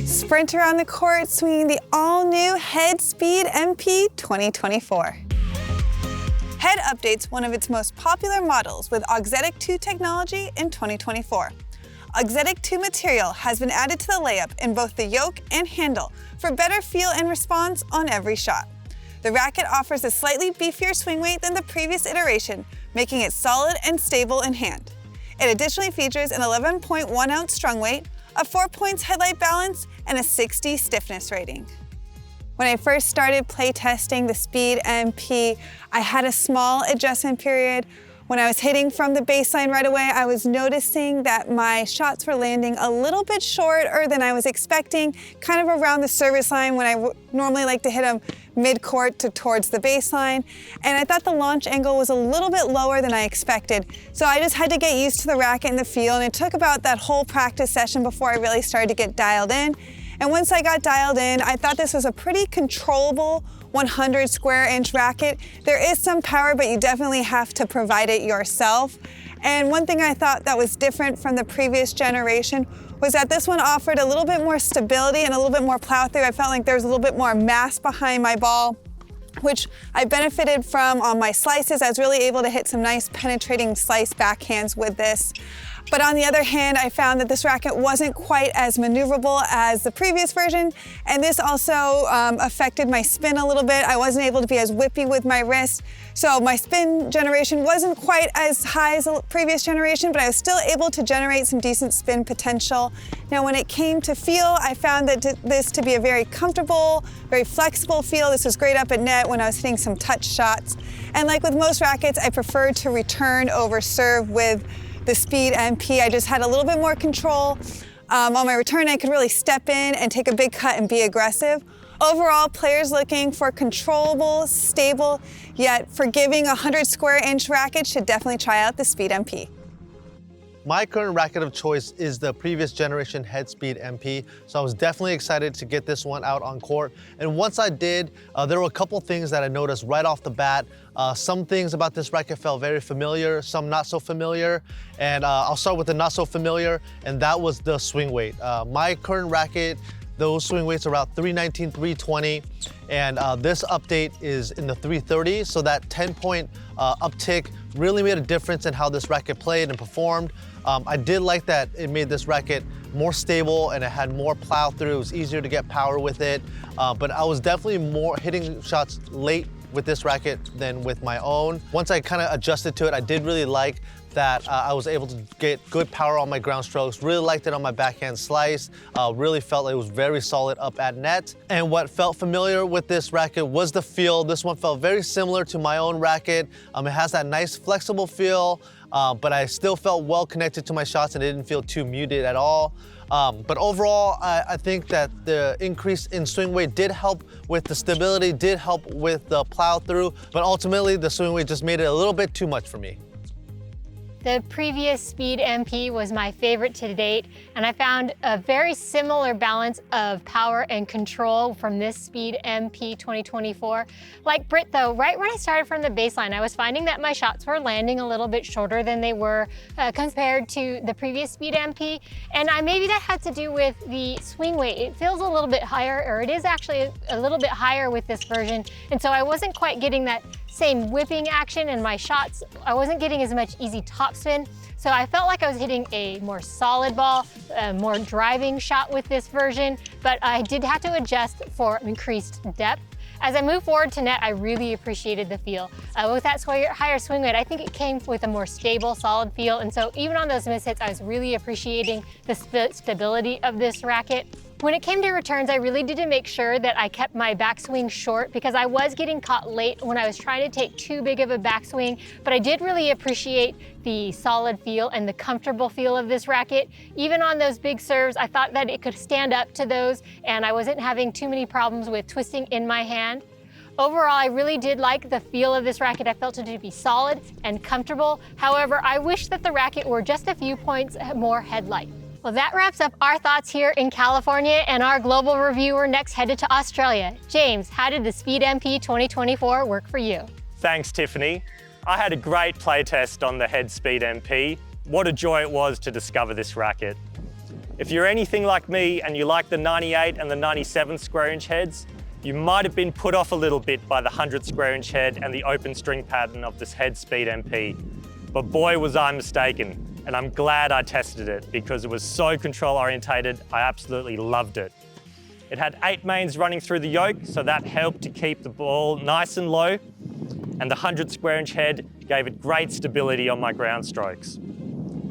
Sprint around the court swinging the all-new Head Speed MP 2024. Head updates one of its most popular models with Auxetic 2 technology in 2024. Auxetic 2 material has been added to the layup in both the yoke and handle for better feel and response on every shot. The Racket offers a slightly beefier swing weight than the previous iteration, making it solid and stable in hand. It additionally features an 11.1 ounce strung weight, a 4 points headlight balance, and a 60 stiffness rating. When I first started playtesting the Speed MP, I had a small adjustment period. When I was hitting from the baseline right away, I was noticing that my shots were landing a little bit shorter than I was expecting, kind of around the service line when I normally like to hit them mid-court to towards the baseline. And I thought the launch angle was a little bit lower than I expected. So I just had to get used to the racket and the feel, and it took about that whole practice session before I really started to get dialed in. And once I got dialed in, I thought this was a pretty controllable 100 square inch racket. There is some power, but you definitely have to provide it yourself. And one thing I thought that was different from the previous generation was that this one offered a little bit more stability and a little bit more plow through. I felt like there was a little bit more mass behind my ball, which I benefited from on my slices. I was really able to hit some nice penetrating slice backhands with this. But on the other hand, I found that this racket wasn't quite as maneuverable as the previous version, and this also affected my spin a little bit. I wasn't able to be as whippy with my wrist, so my spin generation wasn't quite as high as the previous generation, but I was still able to generate some decent spin potential. Now, when it came to feel, I found that this to be a very comfortable, very flexible feel. This was great up at net when I was hitting some touch shots. And like with most rackets, I preferred to return over serve with the Speed MP. I just had a little bit more control. On my return, I could really step in and take a big cut and be aggressive. Overall, players looking for controllable, stable, yet forgiving 100 square inch racket should definitely try out the Speed MP. My current racket of choice is the previous generation Head Speed MP, so I was definitely excited to get this one out on court. And once I did, there were a couple things that I noticed right off the bat. Some things about this racket felt very familiar, some not so familiar. And I'll start with the not so familiar, and that was the swing weight. My current racket, those swing weights are around 319, 320, and this update is in the 330, so that 10-point uptick really made a difference in how this racket played and performed. I did like that it made this racket more stable and it had more plow through. It was easier to get power with it, but I was definitely more hitting shots late with this racket than with my own. Once I kind of adjusted to it, I did really like that I was able to get good power on my ground strokes, really liked it on my backhand slice, really felt like it was very solid up at net. And what felt familiar with this racket was the feel. This one felt very similar to my own racket. It has that nice flexible feel, but I still felt well connected to my shots and it didn't feel too muted at all. But overall, I think that the increase in swing weight did help with the stability, did help with the plow through, but ultimately the swing weight just made it a little bit too much for me. The previous Speed MP was my favorite to date, and I found a very similar balance of power and control from this Speed MP 2024. Like Britt though, right when I started from the baseline, I was finding that my shots were landing a little bit shorter than they were compared to the previous Speed MP, and maybe that had to do with the swing weight. It feels a little bit higher, or it is actually a little bit higher with this version, and so I wasn't quite getting that same whipping action in my shots. I wasn't getting as much easy topspin, so I felt like I was hitting a more solid ball, a more driving shot with this version, but I did have to adjust for increased depth. As I moved forward to net, I really appreciated the feel. With that higher swing weight, I think it came with a more stable, solid feel, and so even on those mishits, I was really appreciating the stability of this racket. When it came to returns, I really did make sure that I kept my backswing short because I was getting caught late when I was trying to take too big of a backswing, but I did really appreciate the solid feel and the comfortable feel of this racket. Even on those big serves, I thought that it could stand up to those and I wasn't having too many problems with twisting in my hand. Overall, I really did like the feel of this racket. I felt it to be solid and comfortable. However, I wish that the racket were just a few points more headlight. Well, that wraps up our thoughts here in California, and our global reviewer next headed to Australia. James, how did the Speed MP 2024 work for you? Thanks, Tiffany. I had a great playtest on the Head Speed MP. What a joy it was to discover this racket. If you're anything like me and you like the 98 and the 97 square inch heads, you might have been put off a little bit by the 100 square inch head and the open string pattern of this head speed MP. But boy was I mistaken, and I'm glad I tested it because it was so control orientated, I absolutely loved it. It had 8 mains running through the yoke, so that helped to keep the ball nice and low, and the 100 square inch head gave it great stability on my ground strokes.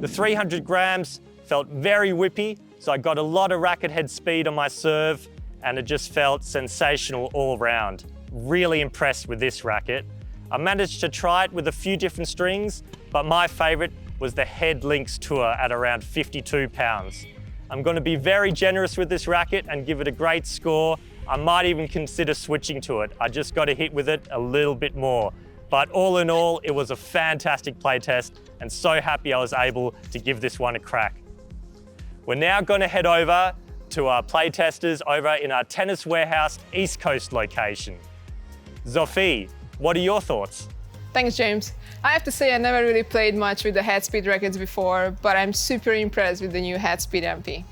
The 300 grams felt very whippy, so I got a lot of racket head speed on my serve, and it just felt sensational all around. Really impressed with this racket. I managed to try it with a few different strings, but my favorite was the Head Lynx Tour at around 52 pounds. I'm going to be very generous with this racket and give it a great score. I might even consider switching to it. I just got to hit with it a little bit more. But all in all, it was a fantastic play test, and so happy I was able to give this one a crack. We're now going to head over to our play testers over in our Tennis Warehouse East Coast location. Sophie, what are your thoughts? Thanks, James. I have to say I never really played much with the head speed rackets before, but I'm super impressed with the new head speed MP.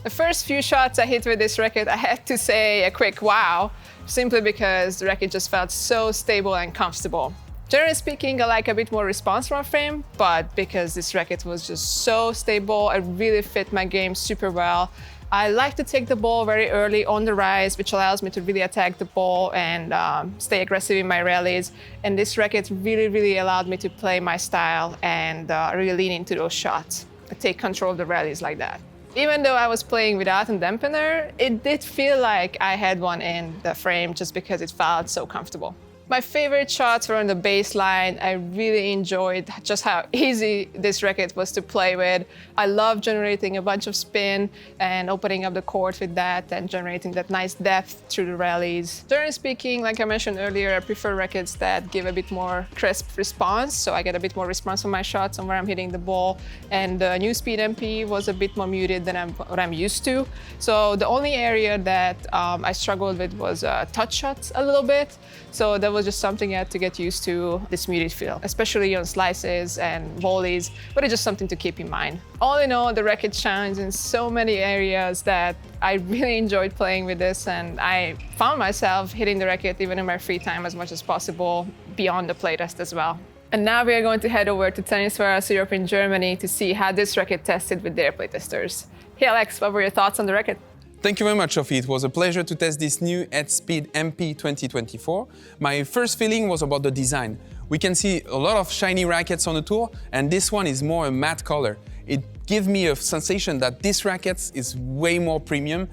The first few shots I hit with this racket, I had to say a quick wow, simply because the racket just felt so stable and comfortable. Generally speaking, I like a bit more response from a frame, but because this racket was just so stable, it really fit my game super well. I like to take the ball very early on the rise, which allows me to really attack the ball and stay aggressive in my rallies. And this racket really allowed me to play my style and really lean into those shots. I take control of the rallies like that. Even though I was playing without a dampener, it did feel like I had one in the frame just because it felt so comfortable. My favorite shots were on the baseline. I really enjoyed just how easy this racket was to play with. I love generating a bunch of spin and opening up the court with that and generating that nice depth through the rallies. Generally speaking, like I mentioned earlier, I prefer rackets that give a bit more crisp response, so I get a bit more response on my shots and where I'm hitting the ball. And the new Speed MP was a bit more muted than what I'm used to. So the only area that I struggled with was touch shots a little bit. So that was just something I had to get used to, this muted feel, especially on slices and volleys, but it's just something to keep in mind. All in all, the racket shines in so many areas that I really enjoyed playing with this, and I found myself hitting the racket even in my free time as much as possible, beyond the playtest as well. And now we are going to head over to Tennis Warehouse Europe in Germany to see how this racket tested with their playtesters. Hey Alex, what were your thoughts on the racket? Thank you very much, Sophie. It was a pleasure to test this new Head Speed MP 2024. My first feeling was about the design. We can see a lot of shiny rackets on the tour, and this one is more a matte color. It gives me a sensation that this racket is way more premium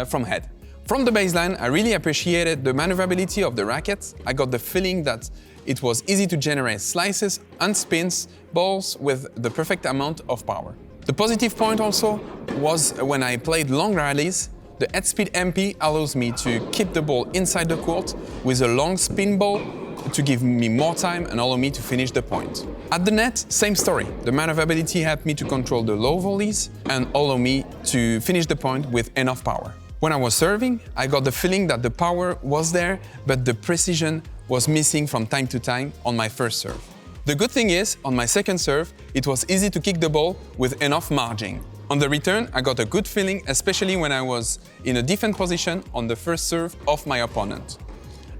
from head. From the baseline, I really appreciated the maneuverability of the racket. I got the feeling that it was easy to generate slices and spins balls with the perfect amount of power. The positive point also was when I played long rallies, the Head Speed MP allows me to keep the ball inside the court with a long spin ball to give me more time and allow me to finish the point. At the net, same story. The maneuverability helped me to control the low volleys and allow me to finish the point with enough power. When I was serving, I got the feeling that the power was there, but the precision was missing from time to time on my first serve. The good thing is, on my second serve, it was easy to kick the ball with enough margin. On the return, I got a good feeling, especially when I was in a different position on the first serve of my opponent.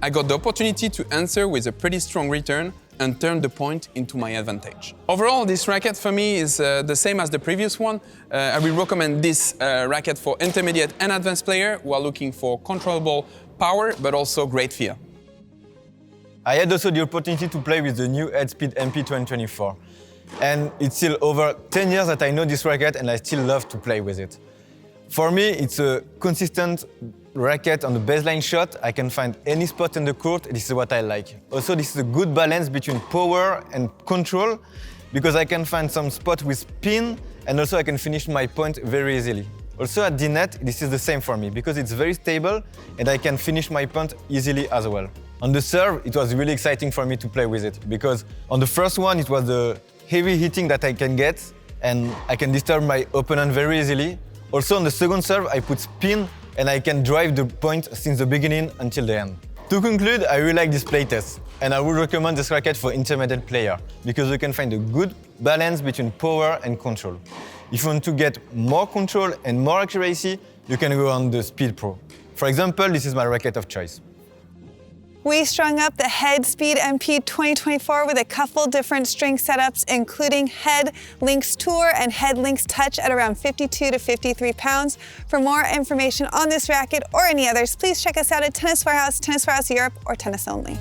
I got the opportunity to answer with a pretty strong return and turn the point into my advantage. Overall, this racket for me is the same as the previous one. I will recommend this racket for intermediate and advanced player who are looking for controllable power, but also great feel. I had also the opportunity to play with the new Head Speed MP 2024. And it's still over 10 years that I know this racket and I still love to play with it. For me, it's a consistent racket on the baseline shot. I can find any spot in the court. This is what I like. Also, this is a good balance between power and control because I can find some spot with spin and also I can finish my point very easily. Also at the net, this is the same for me because it's very stable and I can finish my point easily as well. On the serve, it was really exciting for me to play with it because on the first one, it was the heavy hitting that I can get and I can disturb my opponent very easily. Also on the second serve, I put spin and I can drive the point since the beginning until the end. To conclude, I really like this playtest and I would recommend this racket for intermediate player because you can find a good balance between power and control. If you want to get more control and more accuracy, you can go on the Speed Pro. For example, this is my racket of choice. We strung up the Head Speed MP 2024 with a couple different string setups, including Head Lynx Tour and Head Lynx Touch at around 52 to 53 pounds. For more information on this racket or any others, please check us out at Tennis Warehouse, Tennis Warehouse Europe, or Tennis Only.